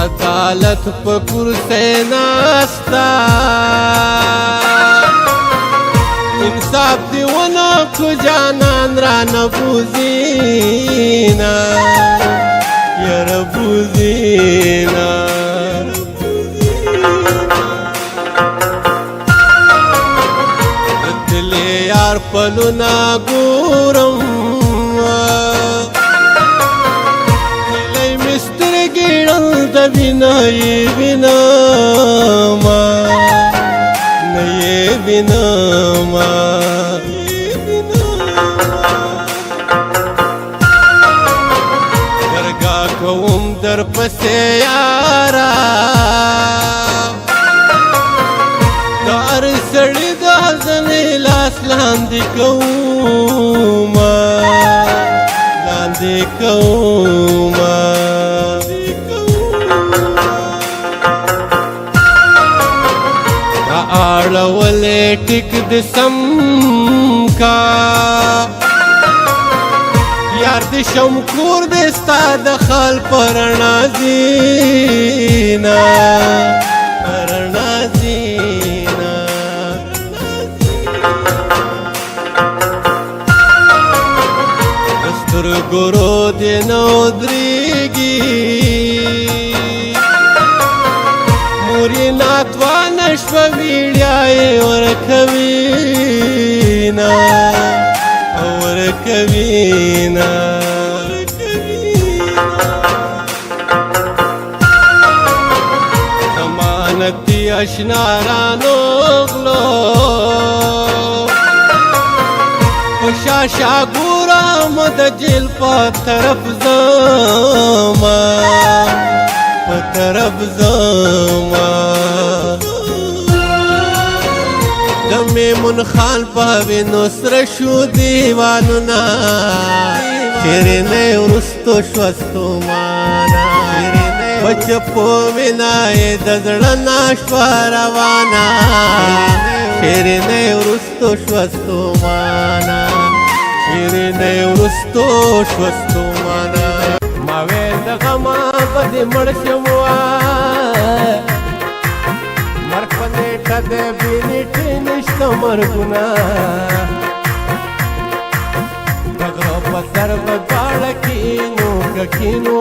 عدالت په کرسۍ ناستا انصاف دی ونه کړو جانان رانه بوزینا یاره بوزینا دلې یار پلونه ګورم د وینا یې وینما نه یې وینما درګا کوم در پسې یارا د هر سړي د ځنې لاس لاندې کوما لاندې کوما اړولې ټیک د سم کا یار د شم کور د ستا د خال پرنا زینا پرنا زینا دستور ګورو د نو درېږي مورې ناتوانه شوه ویړیا یې ورکوینا ورکوینا ضمانتي اشنا رانغلو په شاشه ګورم د جیل په طرف زما په طرف زما د میمون خان په وینو سره شو دیوانونه شیرینۍ وروستو شوه ستومانه په چپو وینا یې د زړه نه شوه روانه شیرینۍ وروستو شوه ستومانه شیرینۍ وروستو شوه ستومانه ما ویل د غمه به دې مړ شم مرګ په نیټه د بېنیټې نشته مرګونه د غره په سر به دواړه کینو که کینو